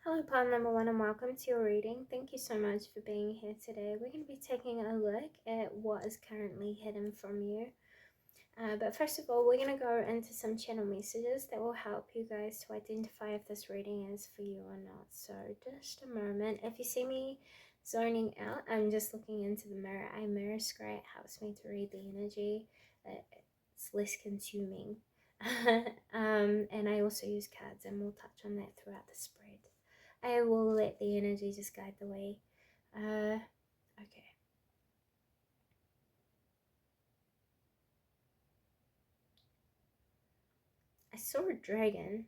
Hello, pile number one, and welcome to your reading. Thank you so much for being here today. We're going to be taking a look at what is currently hidden from you. But first of all, we're going to go into some channel messages that will help you guys to identify if this reading is for you or not. So just a moment. If you see me zoning out, I'm just looking into the mirror. Mirror screen helps me to read the energy. It's less consuming. And I also use cards, and we'll touch on that throughout the spread. I will let the energy just guide the way. Okay. I saw a dragon.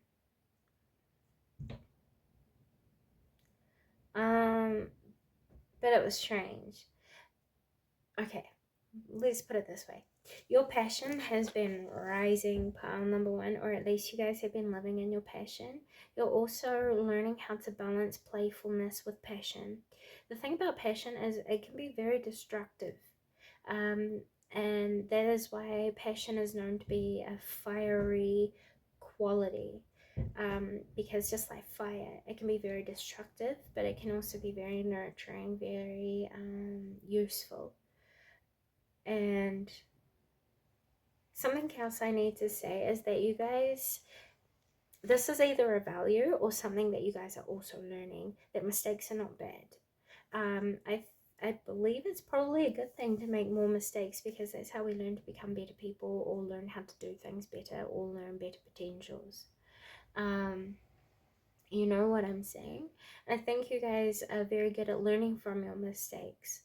But it was strange. Okay, let's put it this way. Your passion has been rising, pile number one, or at least you guys have been living in your passion. You're also learning how to balance playfulness with passion. The thing about passion is it can be very destructive. And that is why passion is known to be a fiery quality. Because just like fire, it can be very destructive, but it can also be very nurturing, very useful. And something else I need to say is that you guys, this is either a value or something that you guys are also learning, that mistakes are not bad. I believe it's probably a good thing to make more mistakes, because that's how we learn to become better people, or learn how to do things better, or learn better potentials. You know what I'm saying? And I think you guys are very good at learning from your mistakes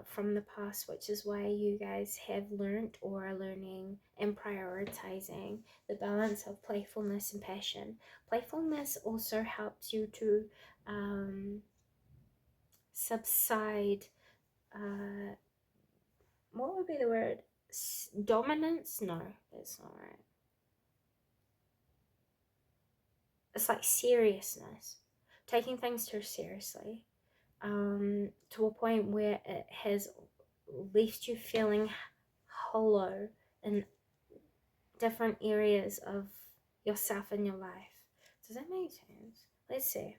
from the past, which is why you guys have learned or are learning and prioritizing the balance of playfulness and passion. Playfulness also helps you to subside, what would be the word? Dominance? No, that's not right. It's like seriousness, taking things too seriously, to a point where it has left you feeling hollow in different areas of yourself and your life. Does that make sense? Let's see.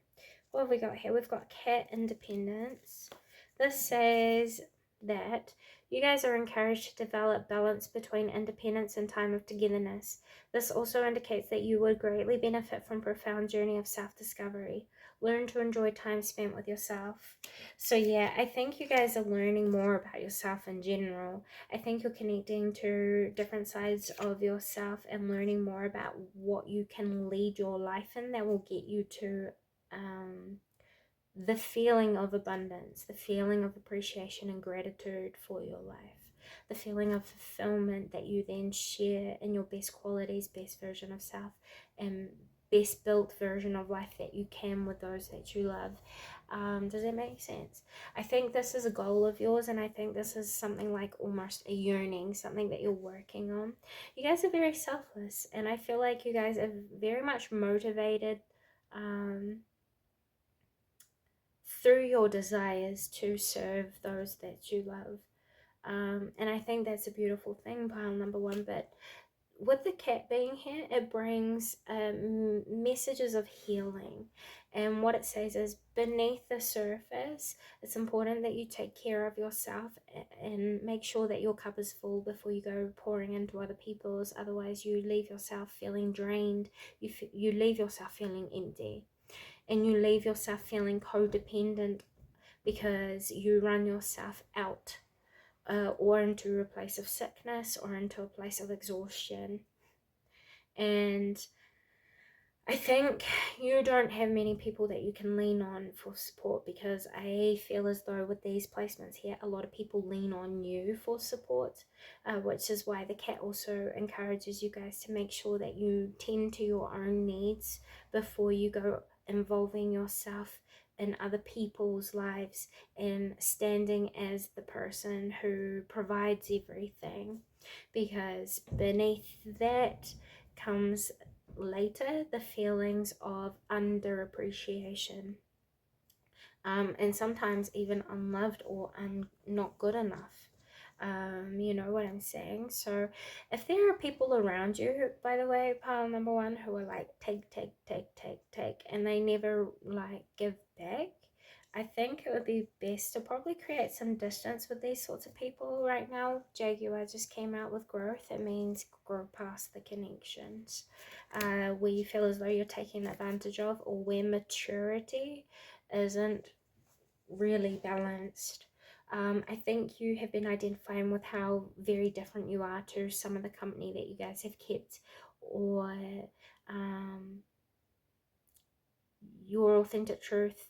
What have we got here? We've got cat independence. This says that you guys are encouraged to develop balance between independence and time of togetherness. This also indicates that you would greatly benefit from a profound journey of self-discovery. Learn to enjoy time spent with yourself. So yeah, I think you guys are learning more about yourself in general. I think you're connecting to different sides of yourself and learning more about what you can lead your life in that will get you to the feeling of abundance, the feeling of appreciation and gratitude for your life, the feeling of fulfillment that you then share in your best qualities, best version of self, and best built version of life that you can with those that you love. Does that make sense? I think this is a goal of yours, and I think this is something like almost a yearning, something that you're working on. You guys are very selfless, and I feel like you guys are very much motivated through your desires to serve those that you love. And I think that's a beautiful thing, pile number one. But with the cat being here, it brings messages of healing. And what it says is, beneath the surface, it's important that you take care of yourself and make sure that your cup is full before you go pouring into other people's. Otherwise, you leave yourself feeling drained. You leave yourself feeling empty. And you leave yourself feeling codependent because you run yourself out, or into a place of sickness, or into a place of exhaustion. And I think you don't have many people that you can lean on for support, because I feel as though with these placements here, a lot of people lean on you for support, which is why the cat also encourages you guys to make sure that you tend to your own needs before you go involving yourself in other people's lives and standing as the person who provides everything, because beneath that comes later the feelings of underappreciation, and sometimes even unloved or not good enough. You know what I'm saying? So if there are people around you, by the way, pile number one, who are like take, and they never like give back, I think it would be best to probably create some distance with these sorts of people right now. Jaguar just came out with growth. It means grow past the connections where you feel as though you're taken advantage of, or where maturity isn't really balanced. I think you have been identifying with how very different you are to some of the company that you guys have kept, or um, your authentic truth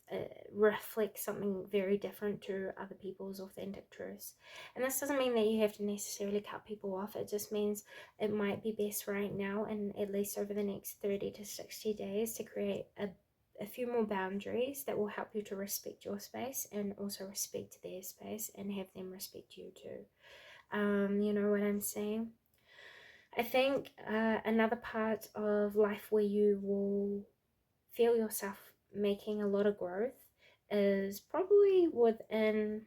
reflects something very different to other people's authentic truths. And this doesn't mean that you have to necessarily cut people off. It just means it might be best right now, and at least over the next 30 to 60 days, to create a few more boundaries that will help you to respect your space and also respect their space and have them respect you too. You know what I'm saying? I think another part of life where you will feel yourself making a lot of growth is probably within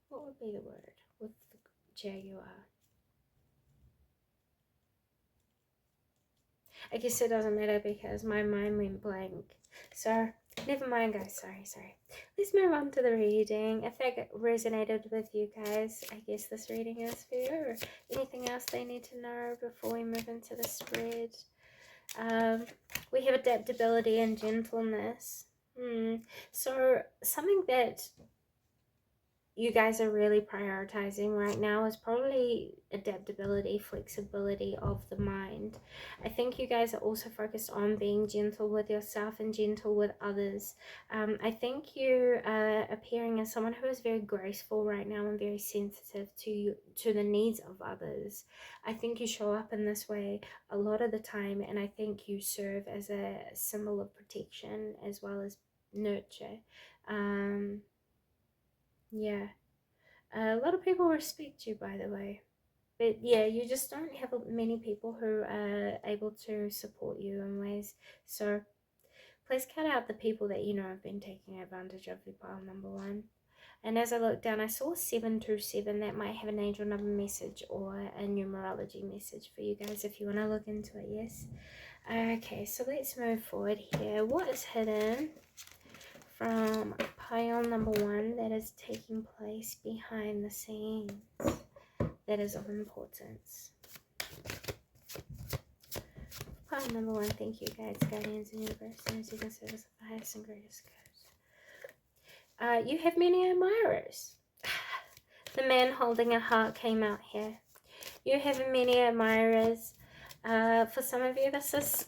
what would be the word with the Jaguar? I guess it doesn't matter because my mind went blank. So never mind, guys. Sorry. Let's move on to the reading. If that resonated with you guys, I guess this reading is for you. Anything else they need to know before we move into the spread? We have adaptability and gentleness. So something that you guys are really prioritizing right now is probably adaptability, flexibility of the mind. I think you guys are also focused on being gentle with yourself and gentle with others. I think you are appearing as someone who is very graceful right now and very sensitive to the needs of others. I think you show up in this way a lot of the time, and I think you serve as a symbol of protection as well as nurture. Yeah. A lot of people respect you, by the way. But yeah, you just don't have many people who are able to support you in ways. So please cut out the people that you know have been taking advantage of you, pile number one. And as I looked down, I saw 727. That might have an angel number message or a numerology message for you guys if you want to look into it, yes? Okay, so let's move forward here. What is hidden from pile number one that is taking place behind the scenes that is of importance? Pile number one, thank you guys, guardians, and universe, energies and service of the highest and greatest good. You have many admirers. The man holding a heart came out here. You have many admirers. For some of you, this is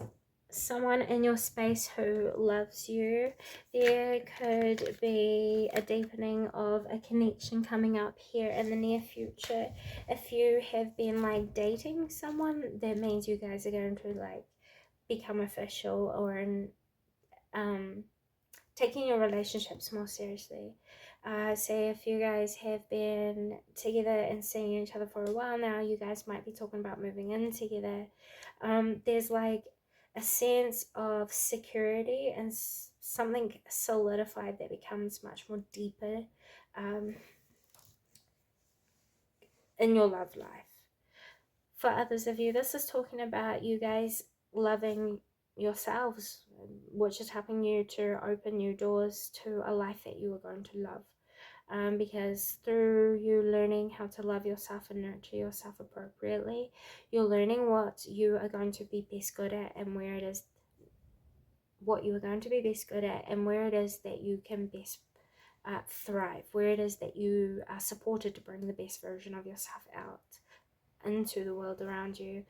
someone in your space who loves you. There could be a deepening of a connection coming up here in the near future. If you have been like dating someone, that means you guys are going to like become official, or in taking your relationships more seriously. Say if you guys have been together and seeing each other for a while now, you guys might be talking about moving in together. There's like a sense of security and something solidified that becomes much more deeper in your love life. For others of you, this is talking about you guys loving yourselves, which is helping you to open new doors to a life that you are going to love. Because through you learning how to love yourself and nurture yourself appropriately, you're learning what you are going to be best good at, and where it is what you are going to be best good at, and where it is that you can best thrive, where it is that you are supported to bring the best version of yourself out into the world around you.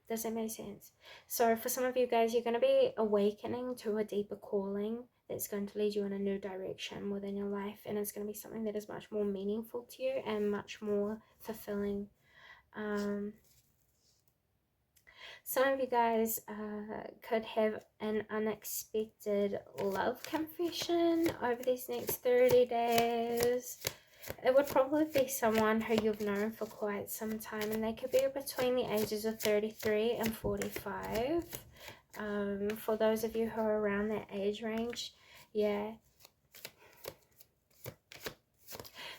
Does that make sense? So for some of you guys, you're going to be awakening to a deeper calling that's going to lead you in a new direction within your life, and it's going to be something that is much more meaningful to you and much more fulfilling. Some of you guys could have an unexpected love confession over these next 30 days. It would probably be someone who you've known for quite some time, and they could be between the ages of 33 and 45. For those of you who are around that age range, yeah.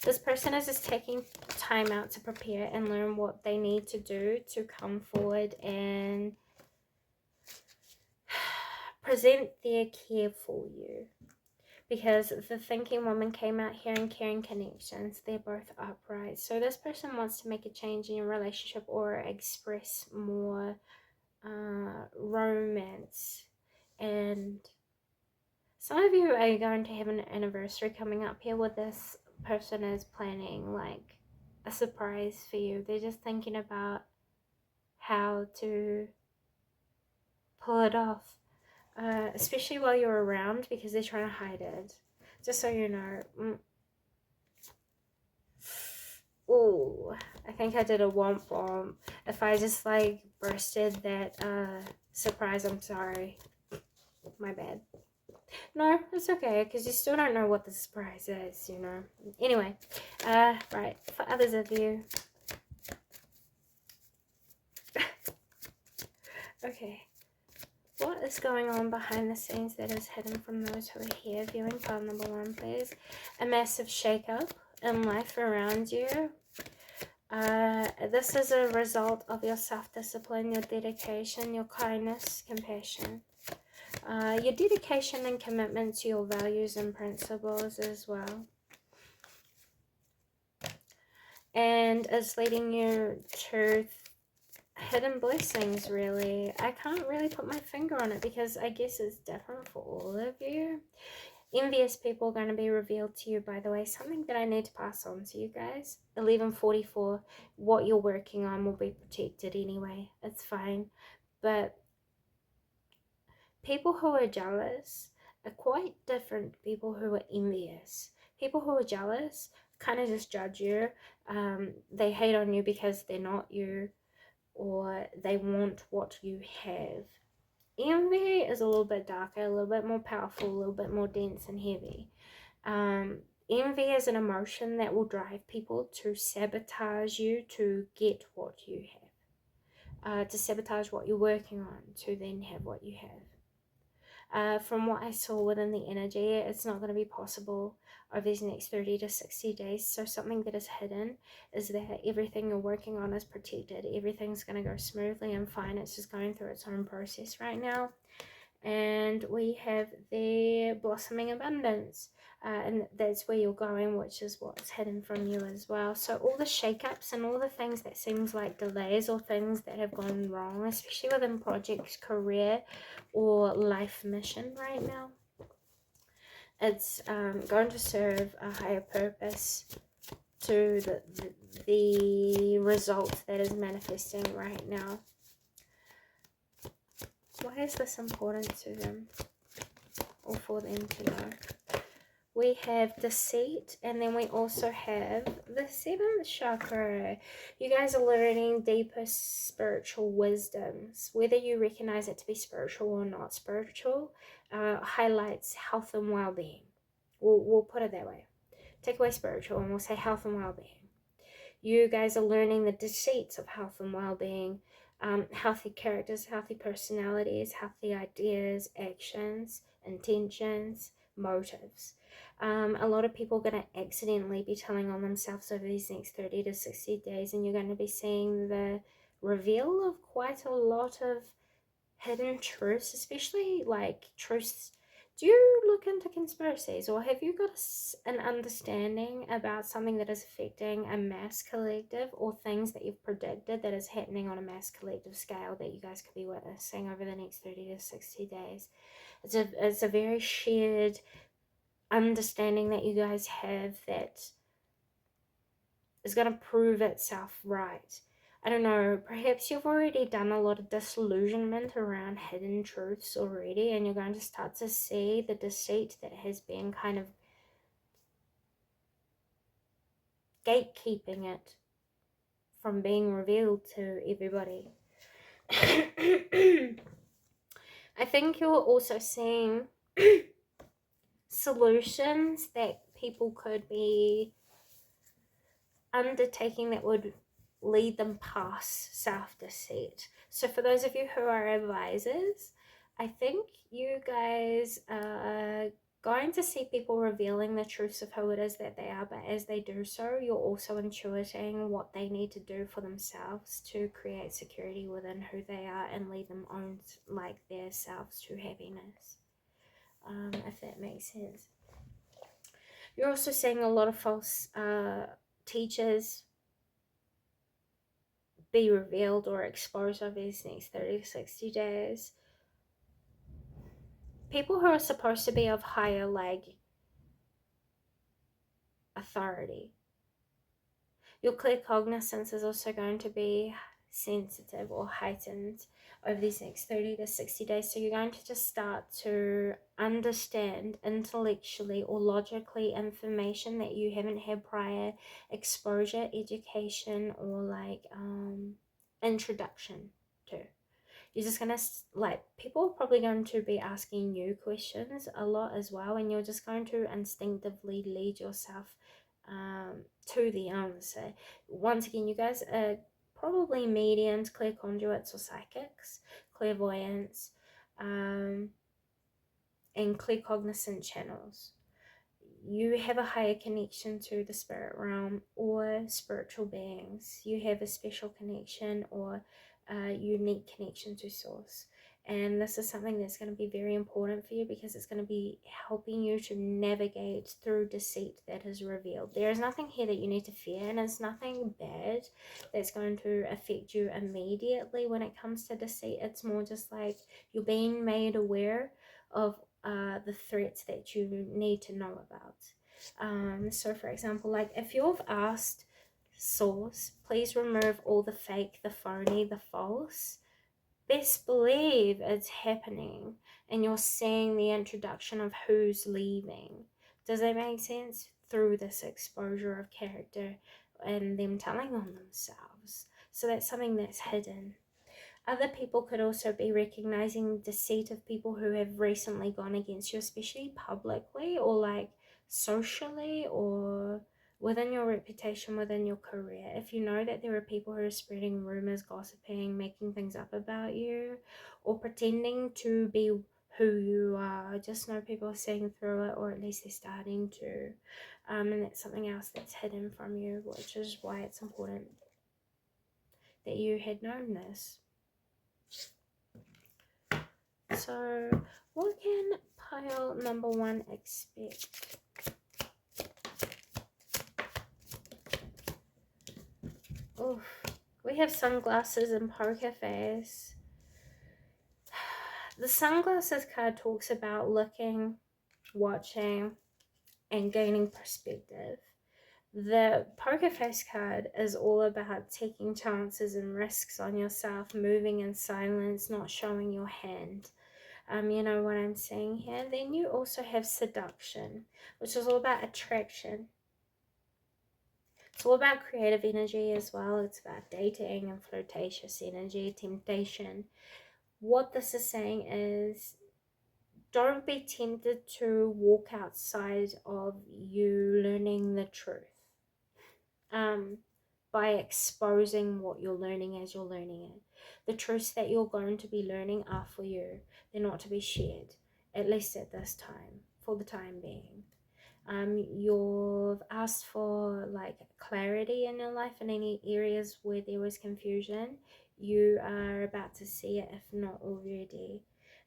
This person is just taking time out to prepare and learn what they need to do to come forward and present their care for you. Because the thinking woman came out here and caring connections, they're both upright. So this person wants to make a change in your relationship or express more romance. And some of you are going to have an anniversary coming up here where this person is planning like a surprise for you. They're just thinking about how to pull it off, especially while you're around, because they're trying to hide it. Just so you know. Ooh, I think I did a womp womp. If I just like bursted that surprise, I'm sorry. My bad. No, it's okay, because you still don't know what the surprise is, you know. Anyway, right, for others of you. Okay. What is going on behind the scenes that is hidden from those who are here? Viewing file number 1, please. A massive shake-up in life around you. This is a result of your self-discipline, your dedication, your kindness, compassion. Your dedication and commitment to your values and principles as well. And it's leading you to hidden blessings, really. I can't really put my finger on it because I guess it's different for all of you. Envious people are going to be revealed to you, by the way. Something that I need to pass on to you guys. 1144, what you're working on will be protected anyway. It's fine. But people who are jealous are quite different to people who are envious. People who are jealous kind of just judge you. They hate on you because they're not you, or they want what you have. Envy is a little bit darker, a little bit more powerful, a little bit more dense and heavy. Envy is an emotion that will drive people to sabotage you to get what you have, to sabotage what you're working on to then have what you have. From what I saw within the energy, it's not going to be possible over these next 30 to 60 days. So something that is hidden is that everything you're working on is protected. Everything's going to go smoothly and fine. It's just going through its own process right now. And we have the blossoming abundance, and that's where you're going, which is what's hidden from you as well. So all the shake-ups and all the things that seems like delays or things that have gone wrong, especially within projects, career, or life mission right now, it's going to serve a higher purpose to the result that is manifesting right now. Why is this important to them, or for them to know? We have deceit, and then we also have the 7th chakra. You guys are learning deeper spiritual wisdoms. Whether you recognize it to be spiritual or not spiritual, highlights health and well-being. We'll put it that way. Take away spiritual and we'll say health and well-being. You guys are learning the deceits of health and well-being. Healthy characters, healthy personalities, healthy ideas, actions, intentions, motives. A lot of people are going to accidentally be telling on themselves over these next 30 to 60 days, and you're going to be seeing the reveal of quite a lot of hidden truths, especially like truths. Do you look into conspiracies, or have you got an understanding about something that is affecting a mass collective, or things that you've predicted that is happening on a mass collective scale that you guys could be witnessing over the next 30 to 60 days? It's a very shared understanding that you guys have that is going to prove itself right. I don't know, perhaps you've already done a lot of disillusionment around hidden truths already, and you're going to start to see the deceit that has been kind of gatekeeping it from being revealed to everybody. I think you're also seeing solutions that people could be undertaking that would lead them past self-deceit. So for those of you who are advisors, I think you guys are going to see people revealing the truths of who it is that they are, but as they do so, you're also intuiting what they need to do for themselves to create security within who they are and lead them on like their selves to happiness. If that makes sense. You're also seeing a lot of false teachers be revealed or exposed over these next 30 to 60 days. People who are supposed to be of higher authority. Your clear cognizance is also going to be sensitive or heightened over these next 30 to 60 days. So you're going to just start to understand intellectually or logically information that you haven't had prior exposure, education, or introduction to. You're just gonna people are probably going to be asking you questions a lot as well, and you're just going to instinctively lead yourself to the answer. Once again, you guys are probably mediums, clear conduits, or psychics, clairvoyants, and clear cognizant channels. You have a higher connection to the spirit realm or spiritual beings. You have a special connection or a unique connection to source. And this is something that's going to be very important for you because it's going to be helping you to navigate through deceit that is revealed. There is nothing here that you need to fear, and it's nothing bad that's going to affect you immediately when it comes to deceit. It's more just like you're being made aware of the threats that you need to know about. So for example, like if you've asked source, please remove all the fake, the phony, the false, best believe it's happening and you're seeing the introduction of who's leaving. Does that make sense? Through this exposure of character and them telling on themselves. So that's something that's hidden. Other people could also be recognizing deceit of people who have recently gone against you, especially publicly or socially or within your reputation, within your career. If you know that there are people who are spreading rumors, gossiping, making things up about you, or pretending to be who you are, just know people are seeing through it, or at least they're starting to. And that's something else that's hidden from you, which is why it's important that you had known this. So, what can pile number 1 expect? Oof. We have sunglasses and poker face. The sunglasses card talks about looking, watching, and gaining perspective. The poker face card is all about taking chances and risks on yourself, moving in silence, not showing your hand. You know what I'm saying here. Then you also have seduction, which is all about attraction. It's all about creative energy as well. It's about dating and flirtatious energy, temptation. What this is saying is don't be tempted to walk outside of you learning the truth. By exposing what you're learning as you're learning it. The truths that you're going to be learning are for you. They're not to be shared, at least at this time, for the time being. You've asked for clarity in your life in any areas where there was confusion. You are about to see it, if not already.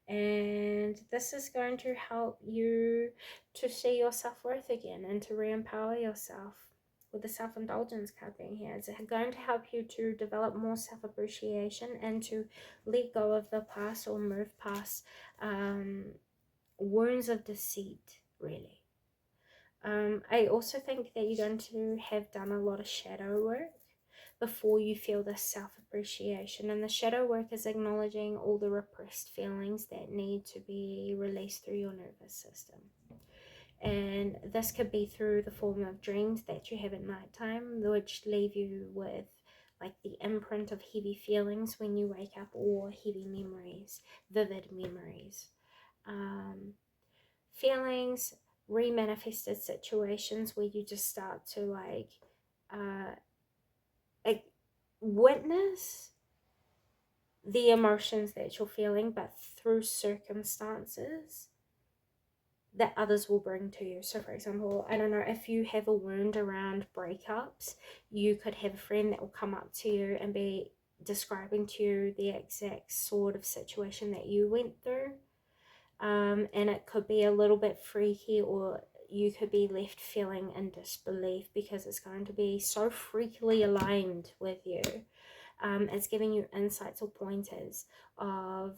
And this is going to help you to see your self-worth again and to re-empower yourself. With the self-indulgence card being here, it's going to help you to develop more self-appreciation and to let go of the past or move past wounds of deceit, really. I also think that you're going to have done a lot of shadow work before you feel this self-appreciation. And the shadow work is acknowledging all the repressed feelings that need to be released through your nervous system. And this could be through the form of dreams that you have at nighttime, which leave you with the imprint of heavy feelings when you wake up, or heavy memories, vivid memories. Feelings, remanifested situations where you just start to witness the emotions that you're feeling, but through circumstances that others will bring to you. So for example, I don't know, if you have a wound around breakups, you could have a friend that will come up to you and be describing to you the exact sort of situation that you went through. And it could be a little bit freaky, or you could be left feeling in disbelief because it's going to be so freakily aligned with you. It's giving you insights or pointers of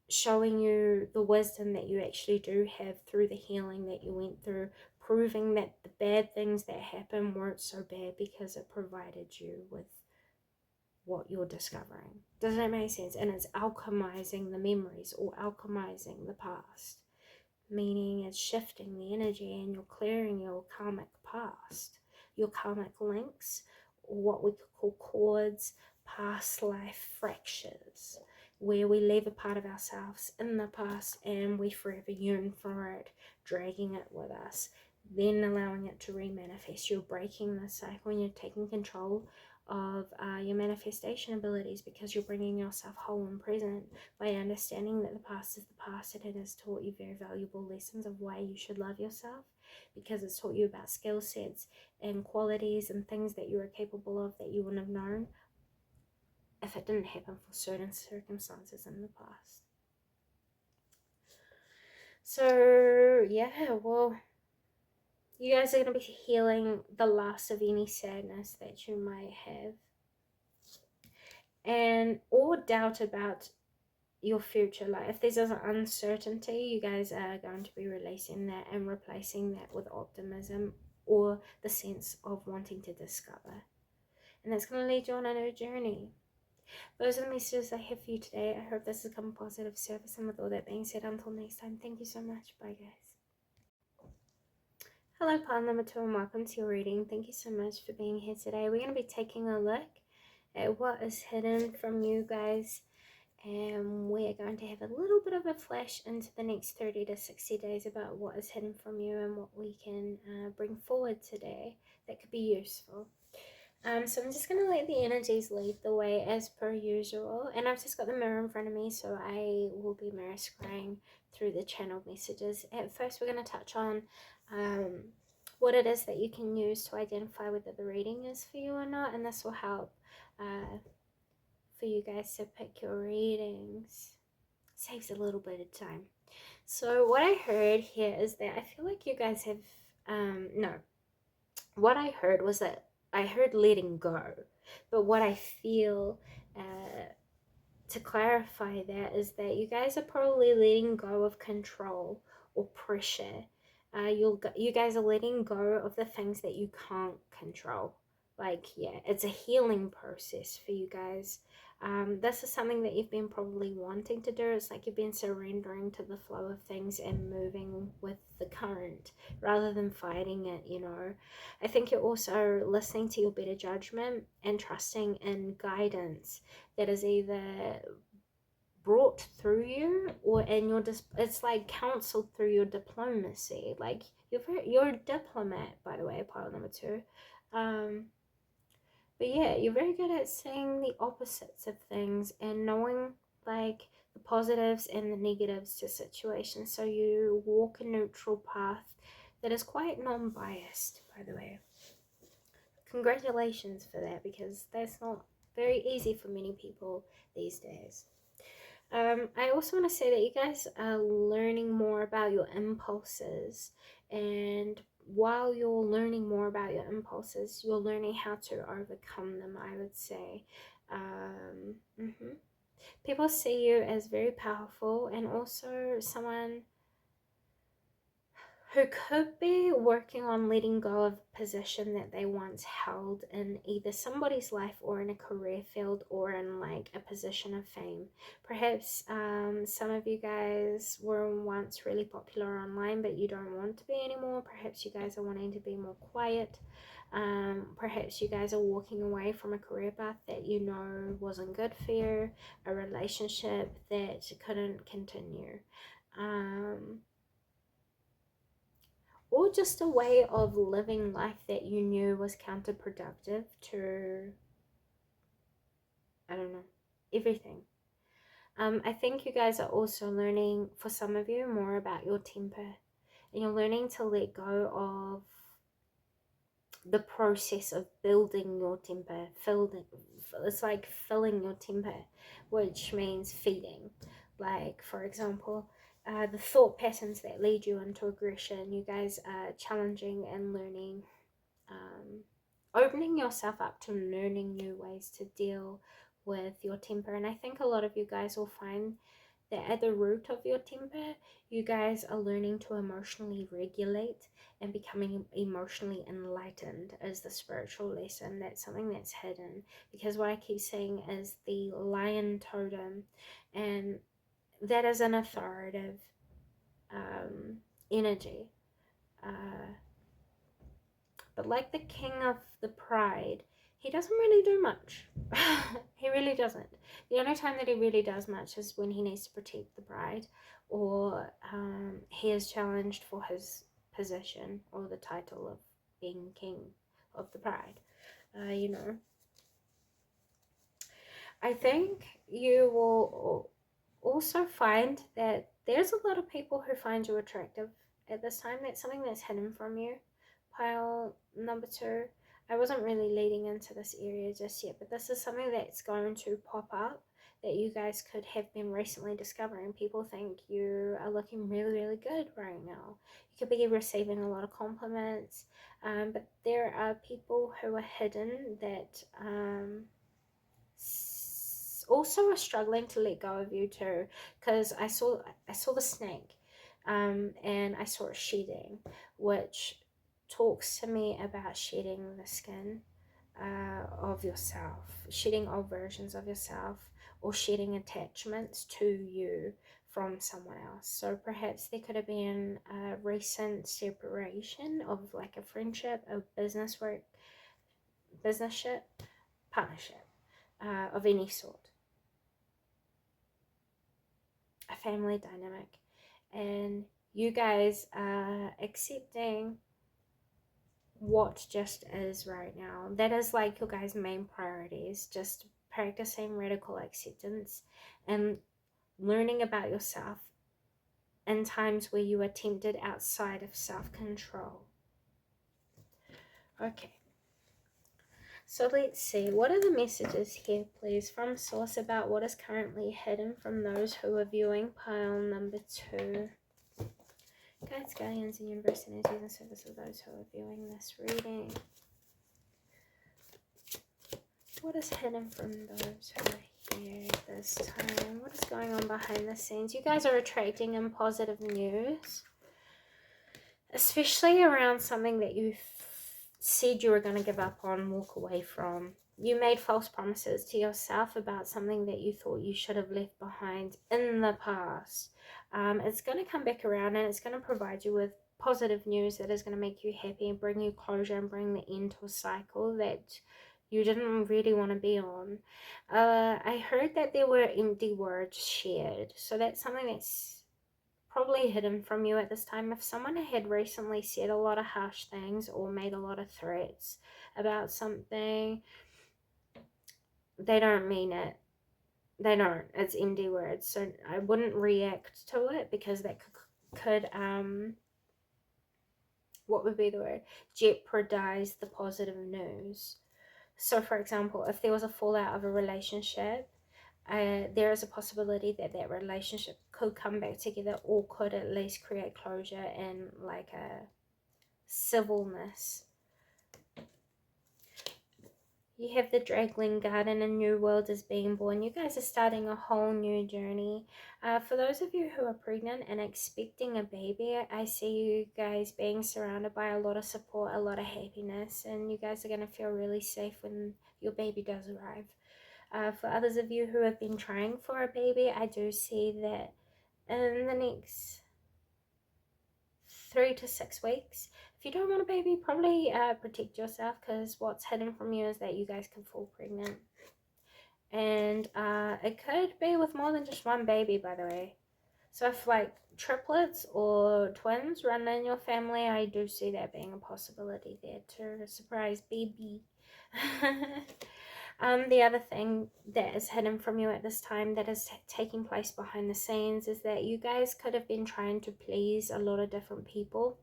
showing you the wisdom that you actually do have through the healing that you went through, proving that the bad things that happened weren't so bad because it provided you with what you're discovering. Does that make sense? And it's alchemizing the memories or alchemizing the past, meaning it's shifting the energy and you're clearing your karmic past, your karmic links, or what we could call cords, past life fractures, where we leave a part of ourselves in the past and we forever yearn for it, dragging it with us, then allowing it to remanifest. You're breaking the cycle and you're taking control of your manifestation abilities, because you're bringing yourself whole and present by understanding that the past is the past, and it has taught you very valuable lessons of why you should love yourself, because it's taught you about skill sets and qualities and things that you are capable of that you wouldn't have known if it didn't happen for certain circumstances in the past. So yeah, well, you guys are going to be healing the last of any sadness that you might have, and or doubt about your future. Like if there's an uncertainty, you guys are going to be releasing that and replacing that with optimism or the sense of wanting to discover, and that's going to lead you on a new journey. Those are the messages I have for you today. I hope this has come positive service, and with all that being said, until next time, thank you so much. Bye guys. Hello, pile number 2, and welcome to your reading. Thank you so much for being here today. We're going to be taking a look at what is hidden from you guys, and we are going to have a little bit of a flash into the next 30 to 60 days about what is hidden from you and what we can bring forward today that could be useful. So I'm just going to let the energies lead the way as per usual, and I've just got the mirror in front of me, so I will be mirror scrying through the channeled messages. At first we're going to touch on what it is that you can use to identify whether the reading is for you or not, and this will help for you guys to pick your readings. Saves a little bit of time. So what I heard here is that I feel like you guys have what I heard was that I heard letting go, but what I feel to clarify that is that you guys are probably letting go of control or pressure. You guys are letting go of the things that you can't control. Like, yeah, it's a healing process for you guys. This is something that you've been probably wanting to do. It's like you've been surrendering to the flow of things and moving with the current rather than fighting it, you know. I think you're also listening to your better judgment and trusting in guidance that is either brought through you or in your it's like counseled through your diplomacy. Like you're a diplomat, by the way, pile number 2. But yeah, you're very good at seeing the opposites of things and knowing like the positives and the negatives to situations, so you walk a neutral path that is quite non-biased, by the way. Congratulations for that, because that's not very easy for many people these days. I also want to say that you guys are learning more about your impulses, and while you're learning more about your impulses, you're learning how to overcome them, I would say. People see you as very powerful and also someone who could be working on letting go of a position that they once held in either somebody's life or in a career field or in like a position of fame. Perhaps some of you guys were once really popular online, but you don't want to be anymore. Perhaps you guys are wanting to be more quiet. Perhaps you guys are walking away from a career path that you know wasn't good for you, a relationship that couldn't continue. Or just a way of living life that you knew was counterproductive to, I don't know, everything. I think you guys are also learning, for some of you, more about your temper. And you're learning to let go of the process of building your temper. It's like filling your temper, which means feeding. Like, for example, the thought patterns that lead you into aggression. You guys are challenging and learning, um, opening yourself up to learning new ways to deal with your temper. And I think a lot of you guys will find that at the root of your temper, you guys are learning to emotionally regulate and becoming emotionally enlightened is the spiritual lesson. That's something that's hidden, because what I keep saying is the lion totem, and that is an authoritative energy. Uh, but like the king of the pride, he doesn't really do much. He really doesn't. The only time that he really does much is when he needs to protect the bride, or he is challenged for his position or the title of being king of the bride. You know, I think you will also find that there's a lot of people who find you attractive at this time. That's something that's hidden from you. Pile number 2. I wasn't really leading into this area just yet, but this is something that's going to pop up that you guys could have been recently discovering. People think you are looking really, really good right now. You could be receiving a lot of compliments, but there are people who are hidden that also are struggling to let go of you too, because I saw the snake, and I saw it shedding, which talks to me about shedding the skin of yourself, shedding old versions of yourself, or shedding attachments to you from someone else. So perhaps there could have been a recent separation of like a friendship, a businessship, partnership of any sort, a family dynamic, and you guys are accepting what just is right now. That is like your guys' main priorities, just practicing radical acceptance and learning about yourself in times where you are tempted outside of self-control. Okay, so let's see, what are the messages here, please, from Source about what is currently hidden from those who are viewing pile number 2? Guides, guardians, and universe energies and service of those who are viewing this reading. What is hidden from those who are here this time? What is going on behind the scenes? You guys are attracting in positive news, especially around something that you said you were going to give up on, walk away from. You made false promises to yourself about something that you thought you should have left behind in the past. It's going to come back around, and it's going to provide you with positive news that is going to make you happy and bring you closure and bring the end to a cycle that you didn't really want to be on. I heard that there were empty words shared, so that's something that's probably hidden from you at this time. If someone had recently said a lot of harsh things or made a lot of threats about something, they don't mean it. They don't. It's empty words. So I wouldn't react to it, because that could what would be the word? Jeopardize the positive news. So for example, if there was a fallout of a relationship, there is a possibility that that relationship could come back together, or could at least create closure and like a civilness. You have the Dragling Garden, a new world is being born. You guys are starting a whole new journey. For those of you who are pregnant and expecting a baby, I see you guys being surrounded by a lot of support, a lot of happiness, and you guys are going to feel really safe when your baby does arrive. For others of you who have been trying for a baby, I do see that in the next 3 to 6 weeks, if you don't want a baby, probably protect yourself, because what's hidden from you is that you guys can fall pregnant. And it could be with more than just one baby, by the way. So if like triplets or twins run in your family, I do see that being a possibility there, to a surprise baby. The other thing that is hidden from you at this time that is taking place behind the scenes is that you guys could have been trying to please a lot of different people.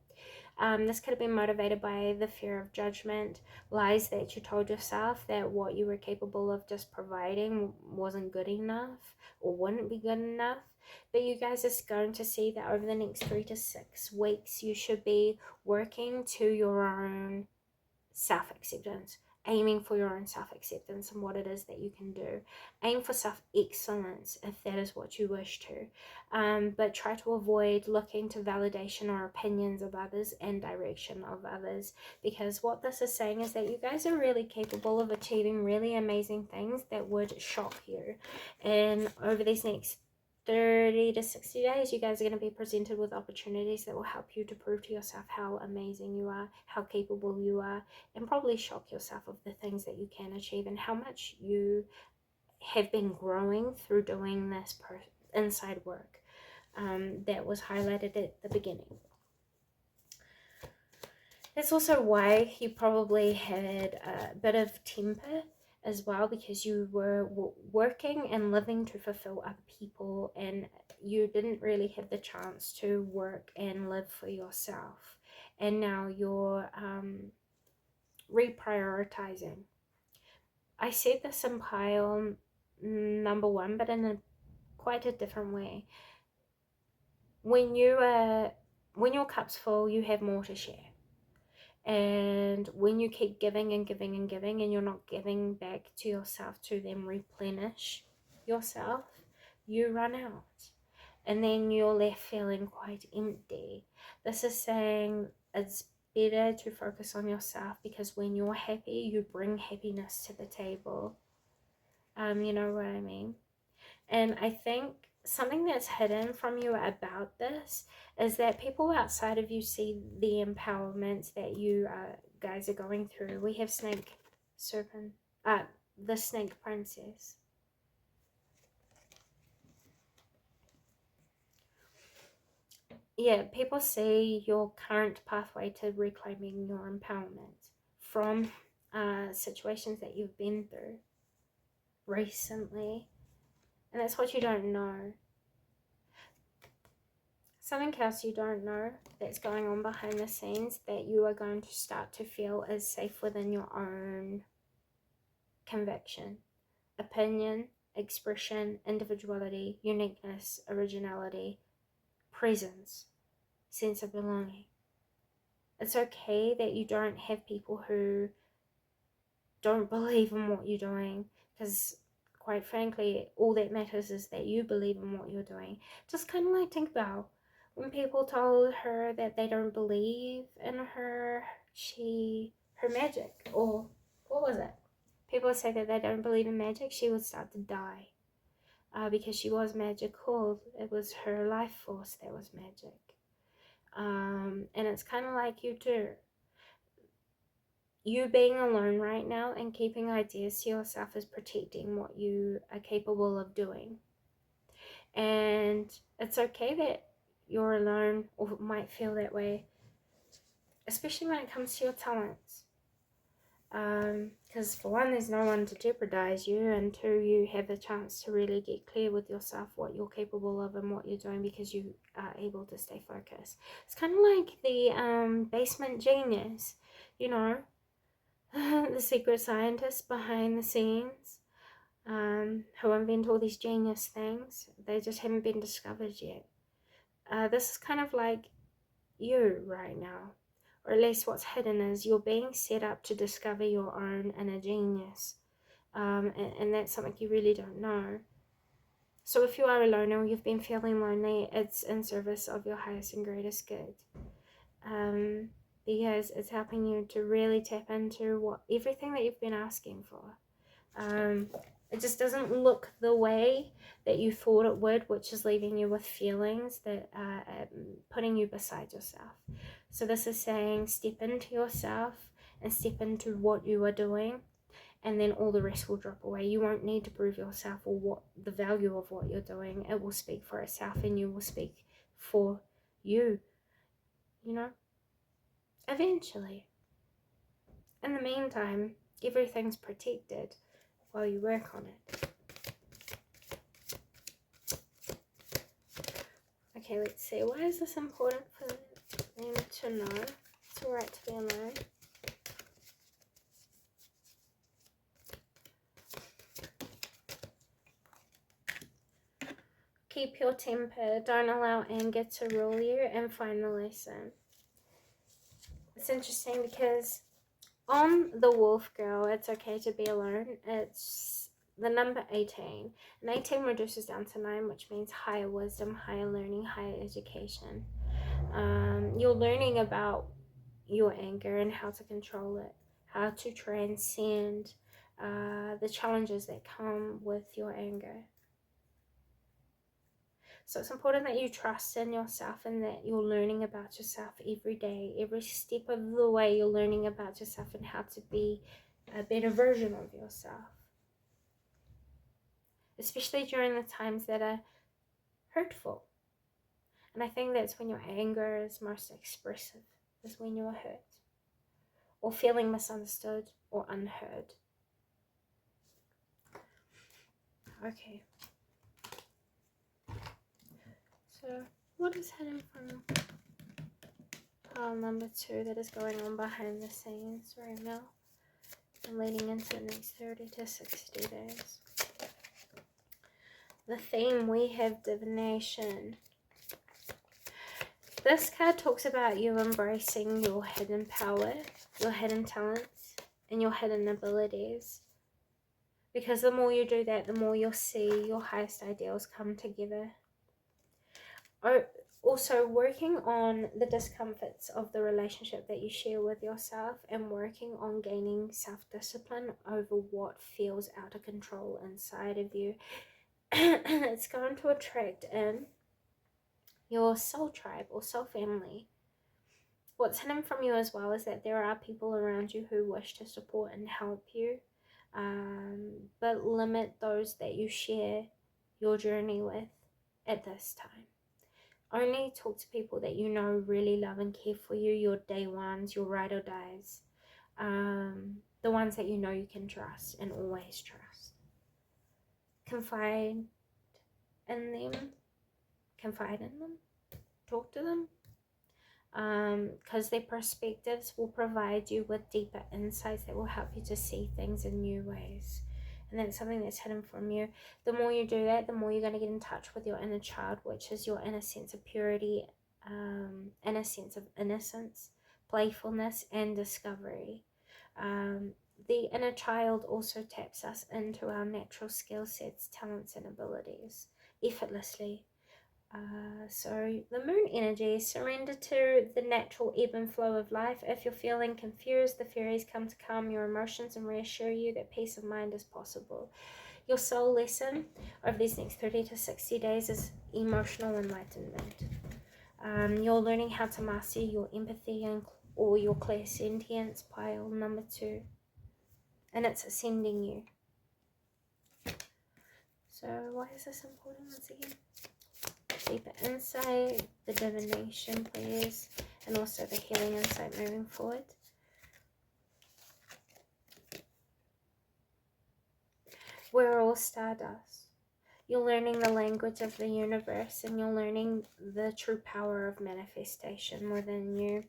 This could have been motivated by the fear of judgment, lies that you told yourself that what you were capable of just providing wasn't good enough or wouldn't be good enough. But you guys are going to see that over the next 3 to 6 weeks, you should be working to your own self-acceptance, aiming for your own self-acceptance and what it is that you can do. Aim for self-excellence if that is what you wish to, but try to avoid looking to validation or opinions of others and direction of others, because what this is saying is that you guys are really capable of achieving really amazing things that would shock you. And over these next 30 to 60 days, you guys are going to be presented with opportunities that will help you to prove to yourself how amazing you are, how capable you are, and probably shock yourself of the things that you can achieve and how much you have been growing through doing this inside work that was highlighted at the beginning. That's also why you probably had a bit of temper as well, because you were working and living to fulfill other people, and you didn't really have the chance to work and live for yourself. And now you're reprioritizing. I said this in pile number 1, but in quite a different way. When your cup's full, you have more to share. And when you keep giving and giving and giving, and you're not giving back to yourself to then replenish yourself, you run out. And then you're left feeling quite empty. This is saying it's better to focus on yourself, because when you're happy, you bring happiness to the table. You know what I mean? And I think something that's hidden from you about this is that people outside of you see the empowerment that you guys are going through. We have the Snake Princess. Yeah, people see your current pathway to reclaiming your empowerment from situations that you've been through recently. And that's what you don't know. Something else you don't know that's going on behind the scenes that you are going to start to feel is safe within your own conviction, opinion, expression, individuality, uniqueness, originality, presence, sense of belonging. It's okay that you don't have people who don't believe in what you're doing, because quite frankly, all that matters is that you believe in what you're doing. Just kind of like think about when people told her that they don't believe in her magic, or what was it? People say that they don't believe in magic, she would start to die. Because she was magical. It was her life force that was magic. And it's kind of like you too. You being alone right now and keeping ideas to yourself is protecting what you are capable of doing. And it's okay that you're alone or might feel that way, especially when it comes to your talents. Because for one, there's no one to jeopardize you, and two, you have the chance to really get clear with yourself what you're capable of and what you're doing, because you are able to stay focused. It's kind of like the basement genius, you know, the secret scientists behind the scenes, who invent all these genius things. They just haven't been discovered yet. This is kind of like you right now, or at least what's hidden is you're being set up to discover your own inner genius, and that's something you really don't know. So if you are alone or you've been feeling lonely, it's in service of your highest and greatest good, because it's helping you to really tap into everything that you've been asking for. It just doesn't look the way that you thought it would, which is leaving you with feelings that are putting you beside yourself. So this is saying step into yourself and step into what you are doing, and then all the rest will drop away. You won't need to prove yourself or what the value of what you're doing. It will speak for itself, and you will speak for you, you know, eventually. In the meantime, everything's protected. while you work on it. Okay, let's see. Why is this important for them to know? It's alright to be alone. Keep your temper. Don't allow anger to rule you. And find the lesson. It's interesting because on the Wolf Girl, it's okay to be alone. It's the number 18. And 18 reduces down to 9, which means higher wisdom, higher learning, higher education. You're learning about your anger and how to control it, how to transcend the challenges that come with your anger. So it's important that you trust in yourself and that you're learning about yourself every day. Every step of the way you're learning about yourself and how to be a better version of yourself. Especially during the times that are hurtful. And I think that's when your anger is most expressive, is when you're hurt or feeling misunderstood or unheard. Okay. So what is hidden from pile number 2 that is going on behind the scenes right now and leading into the next 30 to 60 days? The theme, we have divination. This card talks about you embracing your hidden power, your hidden talents, and your hidden abilities. Because the more you do that, the more you'll see your highest ideals come together. Also, working on the discomforts of the relationship that you share with yourself and working on gaining self-discipline over what feels out of control inside of you. It's going to attract in your soul tribe or soul family. What's hidden from you as well is that there are people around you who wish to support and help you, but limit those that you share your journey with at this time. Only talk to people that you know really love and care for you, your day ones, your ride or dies, the ones that you know you can trust and always trust. Confide in them, talk to them, because their perspectives will provide you with deeper insights that will help you to see things in new ways. And that's something that's hidden from you. The more you do that, the more you're going to get in touch with your inner child, which is your inner sense of purity, inner sense of innocence, playfulness, and discovery. The inner child also taps us into our natural skill sets, talents, and abilities effortlessly. So the moon energy, surrender to the natural ebb and flow of life. If you're feeling confused, the fairies come to calm your emotions and reassure you that peace of mind is possible. Your soul lesson over these next 30 to 60 days is emotional enlightenment. You're learning how to master your empathy or your clairsentience, pile number 2. And it's ascending you. So why is this important once again? Deeper insight, the divination, please, and also the healing insight moving forward. We're all stardust. You're learning the language of the universe and you're learning the true power of manifestation within you.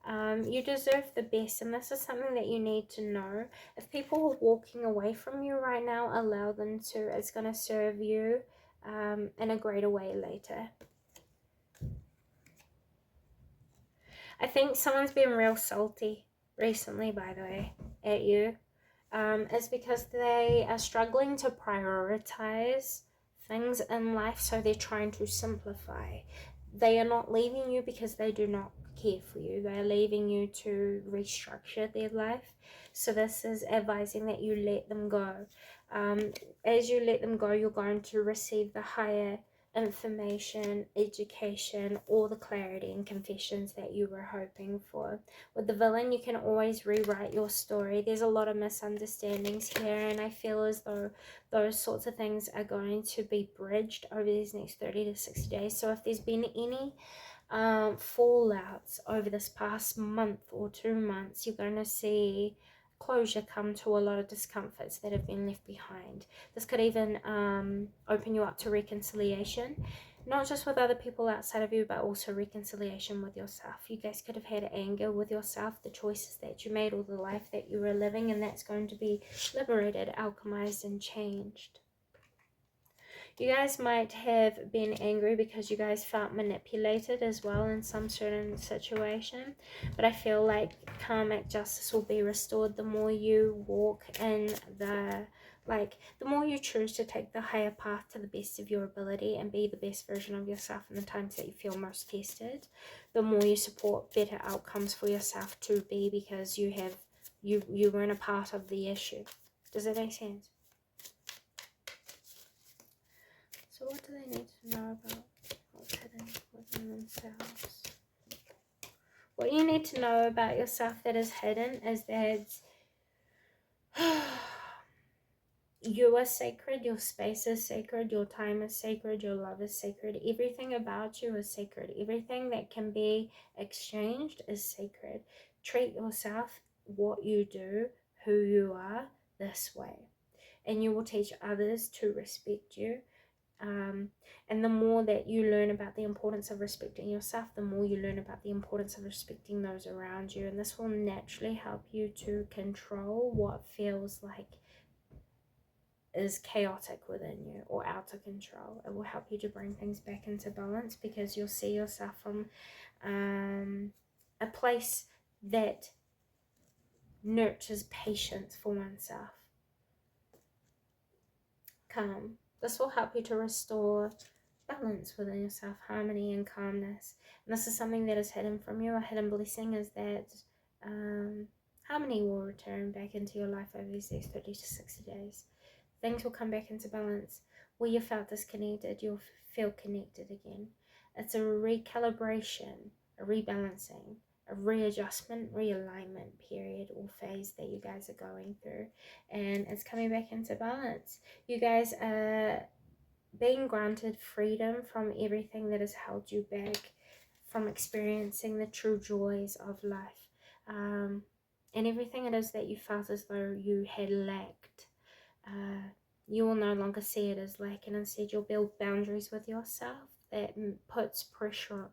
You deserve the best, and this is something that you need to know. If people are walking away from you right now, allow them to. It's going to serve you in a greater way later. I think someone's been real salty recently, by the way, at you. It's because they are struggling to prioritize things in life, so they're trying to simplify. They are not leaving you because they do not care for you. They are leaving you to restructure their life. So this is advising that you let them go. As you let them go, you're going to receive the higher information, education, all the clarity and confessions that you were hoping for. With the villain, you can always rewrite your story. There's a lot of misunderstandings here, and I feel as though those sorts of things are going to be bridged over these next 30 to 60 days. So if there's been any fallouts over this past month or 2 months, you're going to see closure come to a lot of discomforts that have been left behind. This could even open you up to reconciliation, not just with other people outside of you, but also reconciliation with yourself. You guys could have had anger with yourself, the choices that you made, or the life that you were living, and that's going to be liberated, alchemized, and changed. You guys might have been angry because you guys felt manipulated as well in some certain situation. But I feel like karmic justice will be restored the more you walk in the more you choose to take the higher path to the best of your ability and be the best version of yourself in the times that you feel most tested. The more you support better outcomes for yourself to be, because you weren't a part of the issue. Does that make sense? So what do they need to know about what's hidden within themselves? What you need to know about yourself that is hidden is that you are sacred, your space is sacred, your time is sacred, your love is sacred. Everything about you is sacred. Everything that can be exchanged is sacred. Treat yourself, what you do, who you are, this way. And you will teach others to respect you. And the more that you learn about the importance of respecting yourself, the more you learn about the importance of respecting those around you. And this will naturally help you to control what feels like is chaotic within you or out of control. It will help you to bring things back into balance, because you'll see yourself from a place that nurtures patience for oneself. Calm. This will help you to restore balance within yourself, harmony and calmness. And this is something that is hidden from you. A hidden blessing is that harmony will return back into your life over these next 30 to 60 days. Things will come back into balance. Where you felt disconnected, you'll feel connected again. It's a recalibration, a rebalancing, a readjustment, realignment period or phase that you guys are going through. And it's coming back into balance. You guys are being granted freedom from everything that has held you back from experiencing the true joys of life, and everything it is that you felt as though you had lacked. You will no longer see it as lack, and instead you'll build boundaries with yourself that puts pressure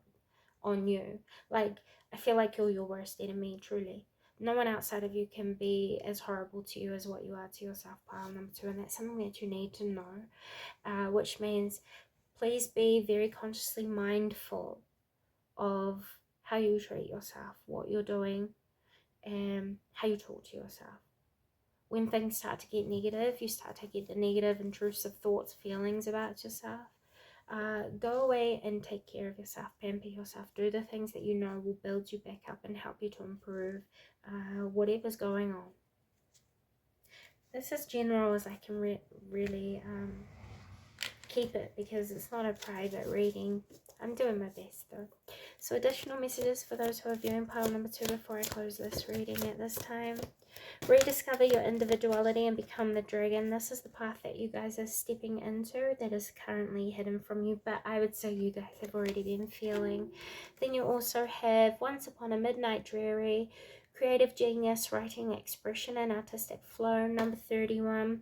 on you. Like, I feel like you're your worst enemy, truly. No one outside of you can be as horrible to you as what you are to yourself, pile number 2, and that's something that you need to know, which means please be very consciously mindful of how you treat yourself, what you're doing, and how you talk to yourself. When things start to get negative, you start to get the negative, intrusive thoughts, feelings about yourself. Go away and take care of yourself, pamper yourself, do the things that you know will build you back up and help you to improve whatever's going on. This is general as I can really keep it, because it's not a private reading. I'm doing my best though. So additional messages for those who are viewing pile number 2 before I close this reading at this time. Rediscover your individuality and become the dragon. This is the path that you guys are stepping into that is currently hidden from you, but I would say you guys have already been feeling. Then you also have Once Upon a Midnight Dreary, creative genius, writing, expression, and artistic flow, number 31.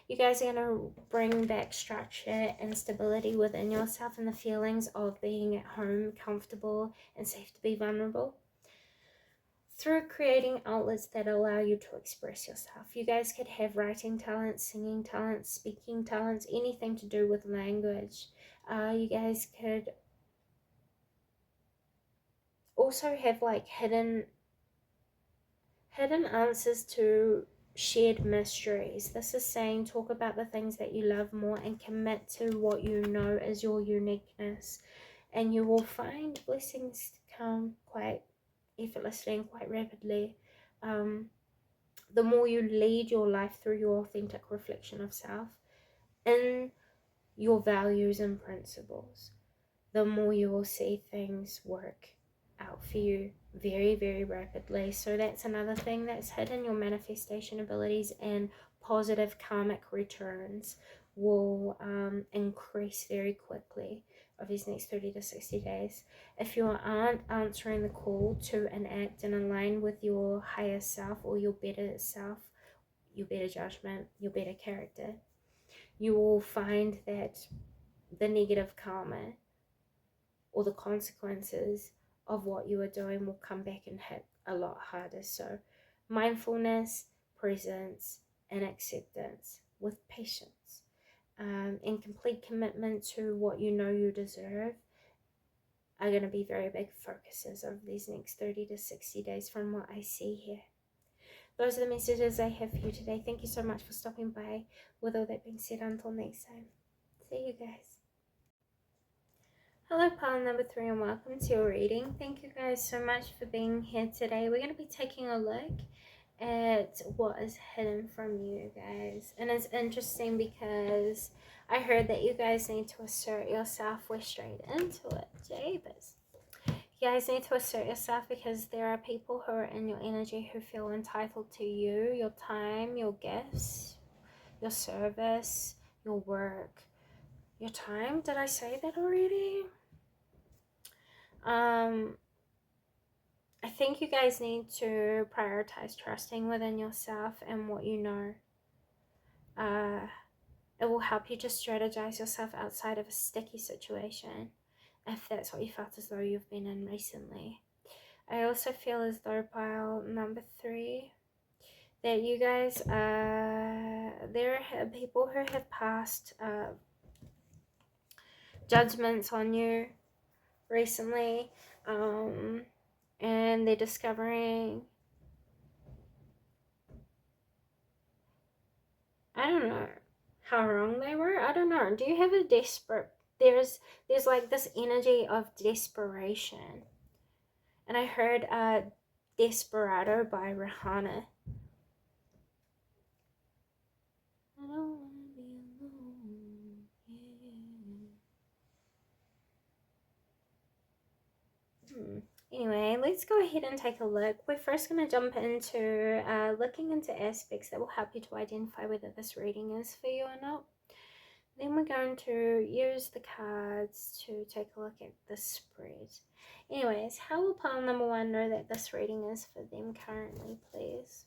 You guys are going to bring back structure and stability within yourself and the feelings of being at home, comfortable, and safe to be vulnerable through creating outlets that allow you to express yourself. You guys could have writing talents, singing talents, speaking talents, anything to do with language. You guys could also have like hidden answers to shared mysteries. This is saying talk about the things that you love more and commit to what you know is your uniqueness, and you will find blessings come quite effortlessly and quite rapidly. The more you lead your life through your authentic reflection of self in your values and principles, the more you will see things work out for you very, very rapidly. So that's another thing that's hidden, your manifestation abilities and positive karmic returns will increase very quickly over these next 30 to 60 days. If you aren't answering the call to enact and align with your higher self or your better self, your better judgment, your better character, you will find that the negative karma or the consequences of what you are doing will come back and hit a lot harder. So mindfulness, presence, and acceptance with patience, and complete commitment to what you know you deserve are going to be very big focuses over these next 30 to 60 days from what I see here. Those are the messages I have for you today. Thank you so much for stopping by. With all that being said, until next time, see you guys. Hello, pile number 3, and welcome to your reading. Thank you guys so much for being here today. We're going to be taking a look at what is hidden from you guys. And it's interesting because I heard that you guys need to assert yourself. We're straight into it. Jabez. You guys need to assert yourself because there are people who are in your energy who feel entitled to you, your time, your gifts, your service, your work, your time. Did I say that already? I think you guys need to prioritize trusting within yourself and what you know. It will help you to strategize yourself outside of a sticky situation, if that's what you felt as though you've been in recently. I also feel as though, pile number 3, that you guys, there are people who have passed judgments on you recently, and they're discovering, I don't know how wrong they were. I don't know. Do you have a desperate, there's like this energy of desperation, and I heard Desperado by Rihanna. I don't wanna be alone, yeah. Anyway, let's go ahead and take a look. We're first going to jump into looking into aspects that will help you to identify whether this reading is for you or not. Then we're going to use the cards to take a look at the spread. Anyways, how will pile number 1 know that this reading is for them currently, please?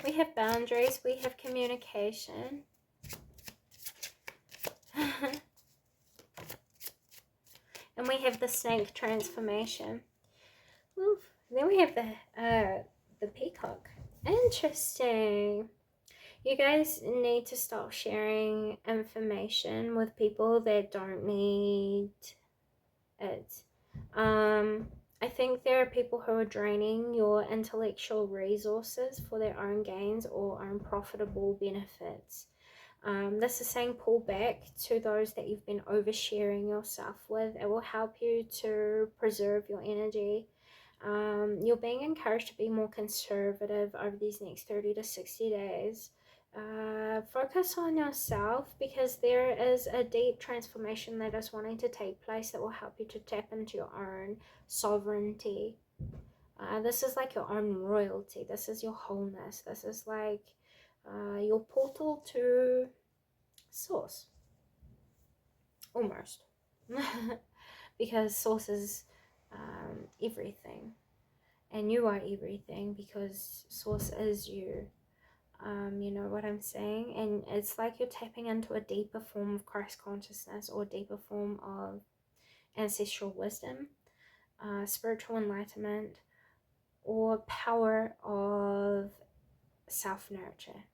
We have boundaries, we have communication. And we have the snake transformation. Oof. Then we have the peacock. Interesting. You guys need to stop sharing information with people that don't need it. I think there are people who are draining your intellectual resources for their own gains or own profitable benefits. This is saying pull back to those that you've been oversharing yourself with. It will help you to preserve your energy. You're being encouraged to be more conservative over these next 30 to 60 days. Focus on yourself because there is a deep transformation that is wanting to take place that will help you to tap into your own sovereignty. This is like your own royalty. This is your wholeness. This is like your portal to source, almost. Because source is everything, and you are everything because source is you. You know what I'm saying? And it's like you're tapping into a deeper form of Christ consciousness or deeper form of ancestral wisdom, spiritual enlightenment, or power of self-nurture.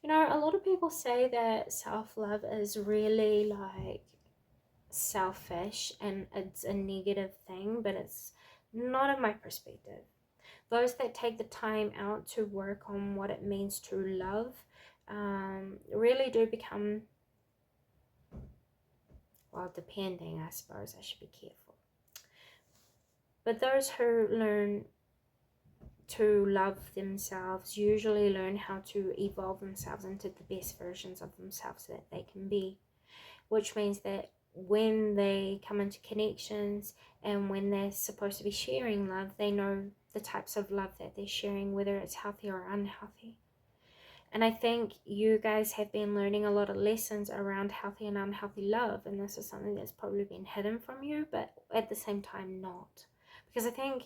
You know, a lot of people say that self-love is really like selfish and it's a negative thing, but it's not in my perspective. Those that take the time out to work on what it means to love really do become, well, depending, I suppose I should be careful. But those who learn to love themselves usually learn how to evolve themselves into the best versions of themselves that they can be, which means that when they come into connections and when they're supposed to be sharing love, they know the types of love that they're sharing, whether it's healthy or unhealthy. And I think you guys have been learning a lot of lessons around healthy and unhealthy love, and this is something that's probably been hidden from you, but at the same time not. Because I think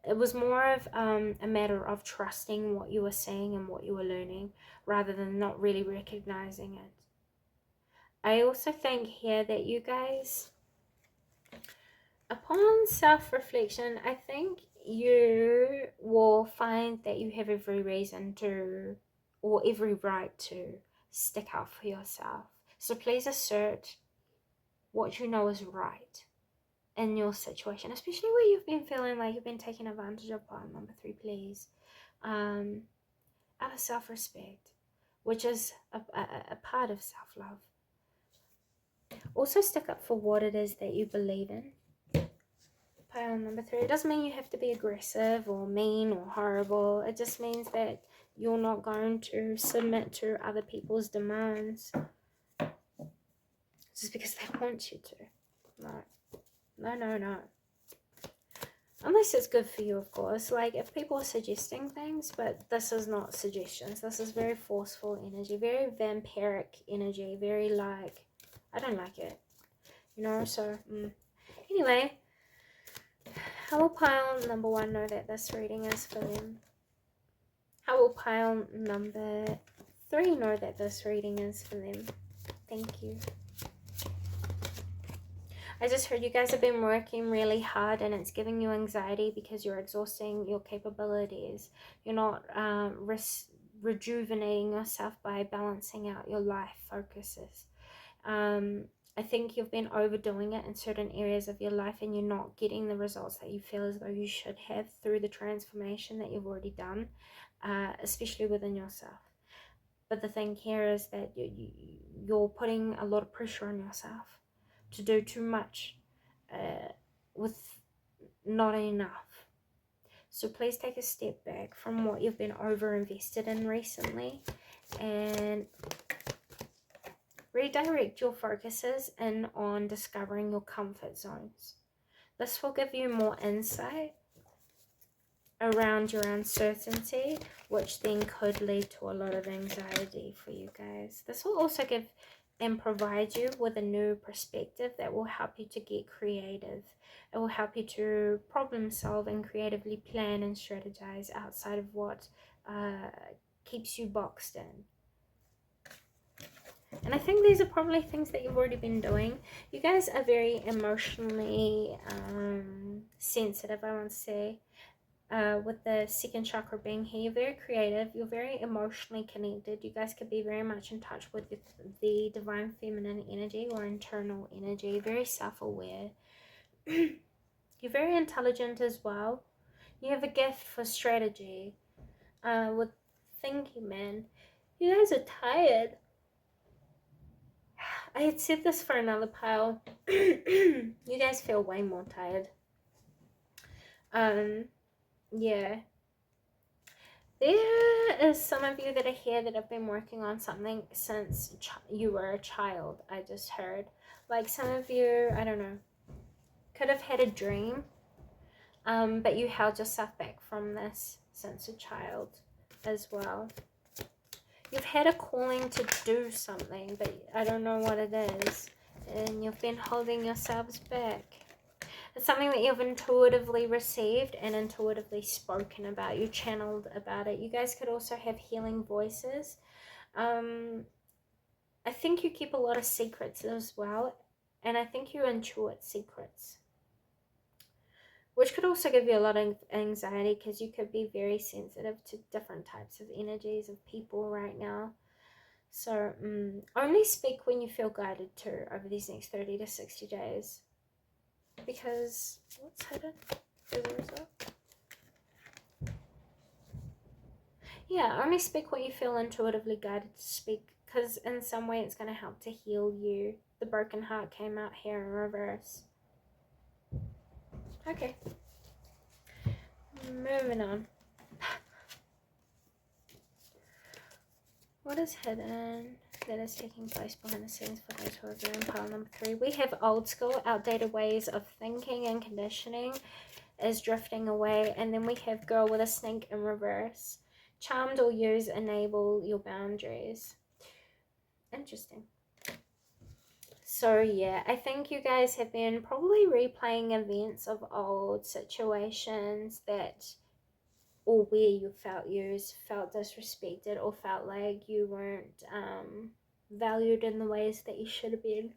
it was more of a matter of trusting what you were saying and what you were learning, rather than not really recognizing it. I also think here that you guys, upon self-reflection, I think you will find that you have every reason to, or every right to, stick up for yourself. So please assert what you know is right in your situation, especially where you've been feeling like you've been taken advantage of by number 3, please. Out of self-respect, which is a part of self-love. Also stick up for what it is that you believe in. Pile number 3, it doesn't mean you have to be aggressive or mean or horrible. It just means that you're not going to submit to other people's demands just because they want you to. No. Unless it's good for you, of course. Like, if people are suggesting things, but this is not suggestions. This is very forceful energy, very vampiric energy, very like, I don't like it. You know, so, Anyway, how will pile number 1 know that this reading is for them? How will pile number 3 know that this reading is for them? Thank you. I just heard you guys have been working really hard and it's giving you anxiety because you're exhausting your capabilities. You're not rejuvenating yourself by balancing out your life focuses. I think you've been overdoing it in certain areas of your life and you're not getting the results that you feel as though you should have through the transformation that you've already done, especially within yourself. But the thing here is that you're putting a lot of pressure on yourself to do too much with not enough. So please take a step back from what you've been over invested in recently and redirect your focuses in on discovering your comfort zones. This will give you more insight around your uncertainty, which then could lead to a lot of anxiety for you guys. This will also give and provide you with a new perspective that will help you to get creative. It will help you to problem solve and creatively plan and strategize outside of what keeps you boxed in. And I think these are probably things that you've already been doing. You guys are very emotionally sensitive, I want to say. With the second chakra being here, you're very creative, you're very emotionally connected. You guys could be very much in touch with the divine feminine energy or internal energy, very self-aware. You're very intelligent as well. You have a gift for strategy. With thinking, man, you guys are tired. I had said this for another pile. You guys feel way more tired. Yeah. There is some of you that are here that have been working on something since you were a child, I just heard. Like some of you, I don't know, could have had a dream, but you held yourself back from this since a child as well. You've had a calling to do something, but I don't know what it is, and you've been holding yourselves back. It's something that you've intuitively received and intuitively spoken about. You channeled about it. You guys could also have healing voices. I think you keep a lot of secrets as well, and I think you intuit secrets, which could also give you a lot of anxiety because you could be very sensitive to different types of energies of people right now. So only speak when you feel guided to over these next 30 to 60 days. Because what's hidden? Yeah, only speak what you feel intuitively guided to speak, because in some way it's going to help to heal you. The broken heart came out here in reverse. Okay. Moving on. What is hidden that is taking place behind the scenes for those who are doing pile number 3? We have old school, outdated ways of thinking and conditioning is drifting away. And then we have girl with a snake in reverse. Charmed or use enable your boundaries. Interesting. So yeah, I think you guys have been probably replaying events of old situations that, or where you felt used, felt disrespected, or felt like you weren't valued in the ways that you should have been.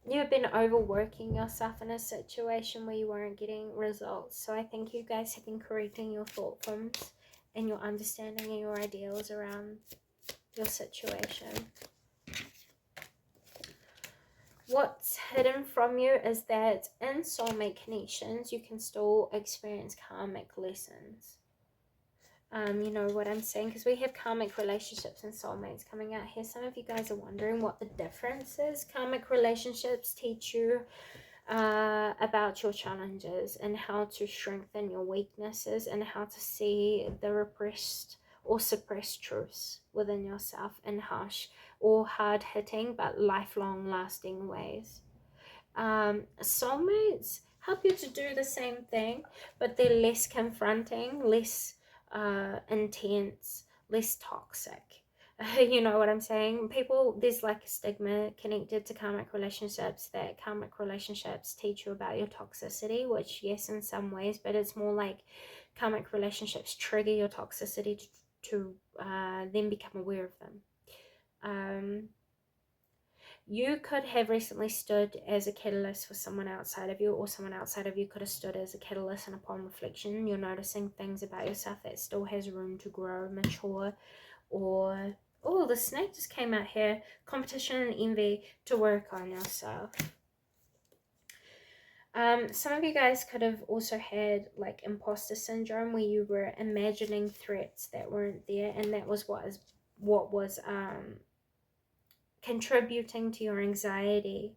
You've been overworking yourself in a situation where you weren't getting results. So I think you guys have been correcting your thought forms and your understanding and your ideals around your situation. What's hidden from you is that in soulmate connections, you can still experience karmic lessons. You know what I'm saying? Because we have karmic relationships and soulmates coming out here. Some of you guys are wondering what the difference is. Karmic relationships teach you about your challenges and how to strengthen your weaknesses and how to see the repressed or suppressed truths within yourself in harsh or hard-hitting but lifelong lasting ways. Soulmates help you to do the same thing, but they're less confronting, less intense, less toxic. You know what I'm saying? People, there's like a stigma connected to karmic relationships, that karmic relationships teach you about your toxicity, which yes, in some ways, but it's more like karmic relationships trigger your toxicity to then become aware of them. You could have recently stood as a catalyst for someone outside of you, or someone outside of you could have stood as a catalyst, and upon reflection you're noticing things about yourself that still has room to grow, mature, or oh, the snake just came out here, competition and envy, to work on yourself. Some of you guys could have also had like imposter syndrome, where you were imagining threats that weren't there, and that was what was contributing to your anxiety.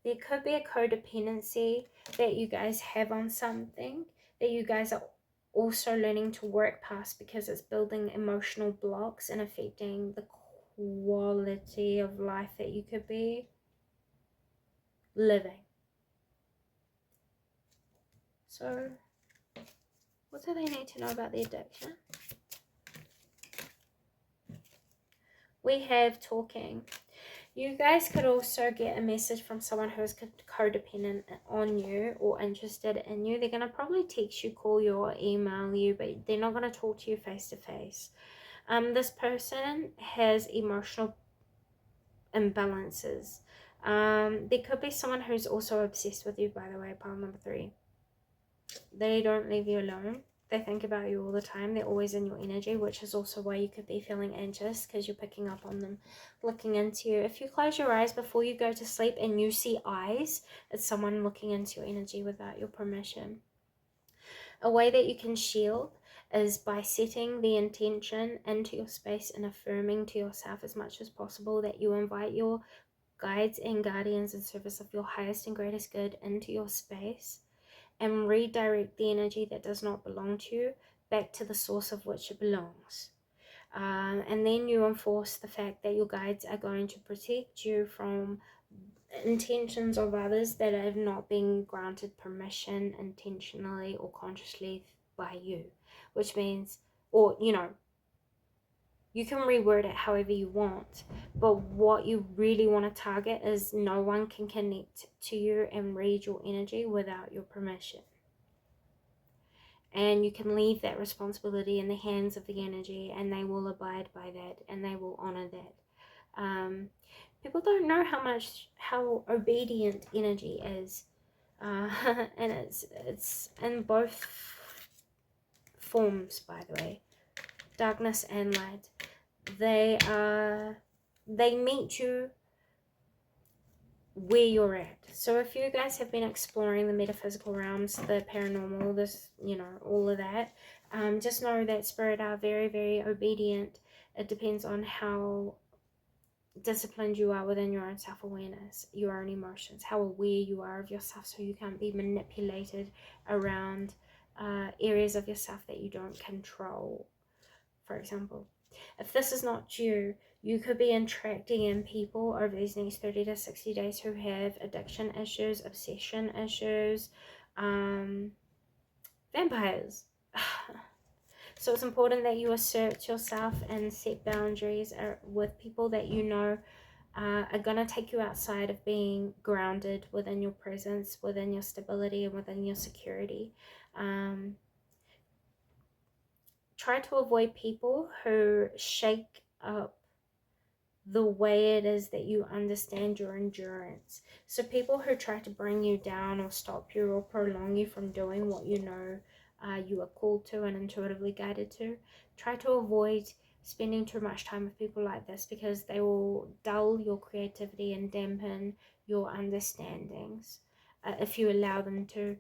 There could be a codependency that you guys have on something that you guys are also learning to work past, because it's building emotional blocks and affecting the quality of life that you could be living. So, what do they need to know about the addiction? We have talking. You guys could also get a message from someone who is codependent on you or interested in you. They're going to probably text you, call you, or email you, but they're not going to talk to you face to face. This person has emotional imbalances. There could be someone who's also obsessed with you, by the way, pile number 3. They don't leave you alone. They think about you all the time. They're always in your energy, which is also why you could be feeling anxious, because you're picking up on them looking into you. If you close your eyes before you go to sleep and you see eyes, it's someone looking into your energy without your permission. A way that you can shield is by setting the intention into your space and affirming to yourself as much as possible that you invite your guides and guardians in service of your highest and greatest good into your space, and redirect the energy that does not belong to you back to the source of which it belongs. And then you enforce the fact that your guides are going to protect you from intentions of others that have not been granted permission intentionally or consciously by you, which means, or you know, you can reword it however you want, but what you really want to target is no one can connect to you and read your energy without your permission. And you can leave that responsibility in the hands of the energy, and they will abide by that and they will honor that. People don't know how obedient energy is, and it's in both forms, by the way, darkness and light. They meet you where you're at. So if you guys have been exploring the metaphysical realms, the paranormal, this, you know, all of that, just know that spirit are very, very obedient. It depends on how disciplined you are within your own self-awareness, your own emotions, how aware you are of yourself, so you can't be manipulated around areas of yourself that you don't control. For example, if this is not you, you could be attracting in people over these next 30 to 60 days who have addiction issues, obsession issues, vampires. So it's important that you assert yourself and set boundaries with people that you know are going to take you outside of being grounded within your presence, within your stability, and within your security. Try to avoid people who shake up the way it is that you understand your endurance. So people who try to bring you down or stop you or prolong you from doing what you know you are called to and intuitively guided to, try to avoid spending too much time with people like this, because they will dull your creativity and dampen your understandings if you allow them to.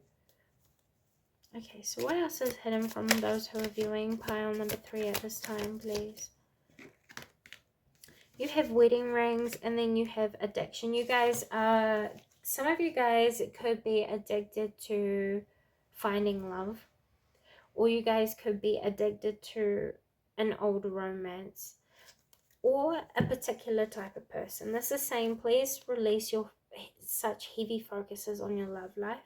Okay, so what else is hidden from those who are viewing pile number 3 at this time, please? You have wedding rings, and then you have addiction. You guys are, some of you guys could be addicted to finding love, or you guys could be addicted to an old romance, or a particular type of person. This is saying, please release your such heavy focuses on your love life,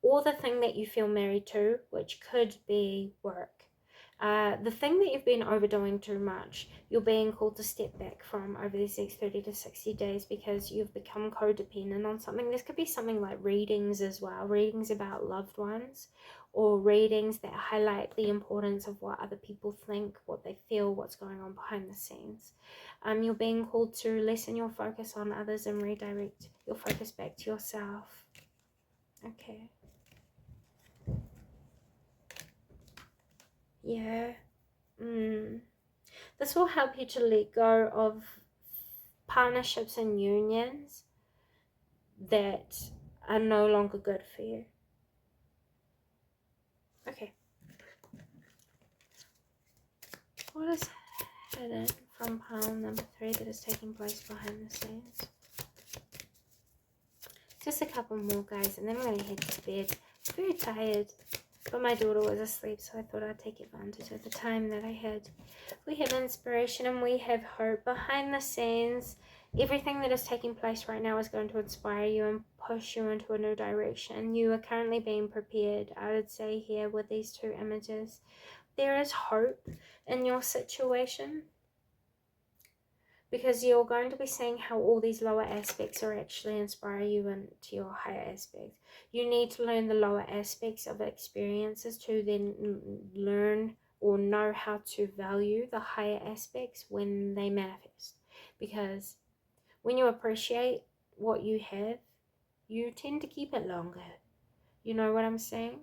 or the thing that you feel married to, which could be work. The thing that you've been overdoing too much, you're being called to step back from over these next 30 to 60 days, because you've become codependent on something. This could be something like readings as well, readings about loved ones, or readings that highlight the importance of what other people think, what they feel, what's going on behind the scenes. You're being called to lessen your focus on others and redirect your focus back to yourself. Okay. Yeah. This will help you to let go of partnerships and unions that are no longer good for you. Okay. What is hidden from pile number 3 that is taking place behind the scenes? Just a couple more, guys, and then I'm going to head to bed. Very tired, but my daughter was asleep, so I thought I'd take advantage of the time that I had. We have inspiration and we have hope. Behind the scenes, everything that is taking place right now is going to inspire you and push you into a new direction. You are currently being prepared, I would say, here with these 2 images. There is hope in your situation, because you're going to be seeing how all these lower aspects are actually inspire you into your higher aspects. You need to learn the lower aspects of experiences to then learn or know how to value the higher aspects when they manifest. Because when you appreciate what you have, you tend to keep it longer. You know what I'm saying?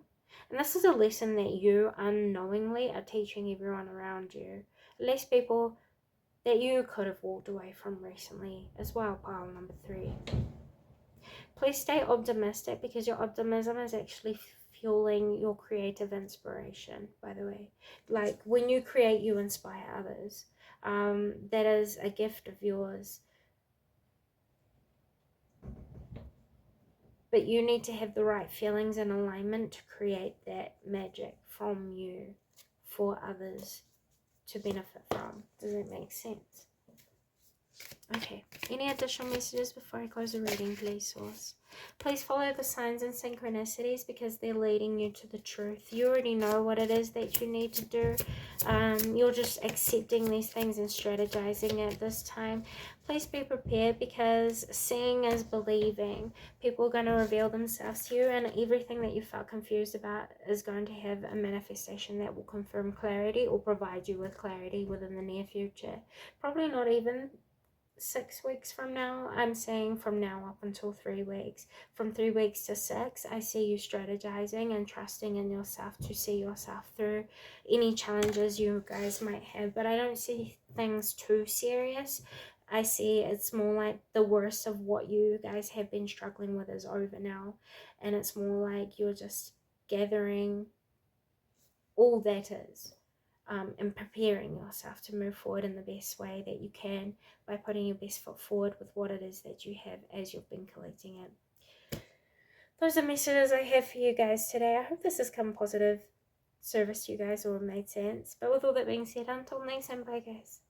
And this is a lesson that you unknowingly are teaching everyone around you. At least people that you could have walked away from recently as well, pile number 3. Please stay optimistic, because your optimism is actually fueling your creative inspiration, by the way. Like, when you create, you inspire others. That is a gift of yours. But you need to have the right feelings and alignment to create that magic from you for others to benefit from. Does that make sense? Okay, any additional messages before I close the reading, please, Source? Please follow the signs and synchronicities, because they're leading you to the truth. You already know what it is that you need to do. You're just accepting these things and strategizing at this time. Please be prepared, because seeing is believing. People are going to reveal themselves to you, and everything that you felt confused about is going to have a manifestation that will confirm clarity or provide you with clarity within the near future. Probably not even 6 weeks from now. I'm saying from now up until 3 weeks. From 3 weeks to 6, I see you strategizing and trusting in yourself to see yourself through any challenges you guys might have. But I don't see things too serious. I see it's more like the worst of what you guys have been struggling with is over now. And it's more like you're just gathering all that is. And preparing yourself to move forward in the best way that you can, by putting your best foot forward with what it is that you have as you've been collecting it. Those are messages I have for you guys today. I hope this has come positive service to you guys or made sense. But with all that being said, until next time, bye guys.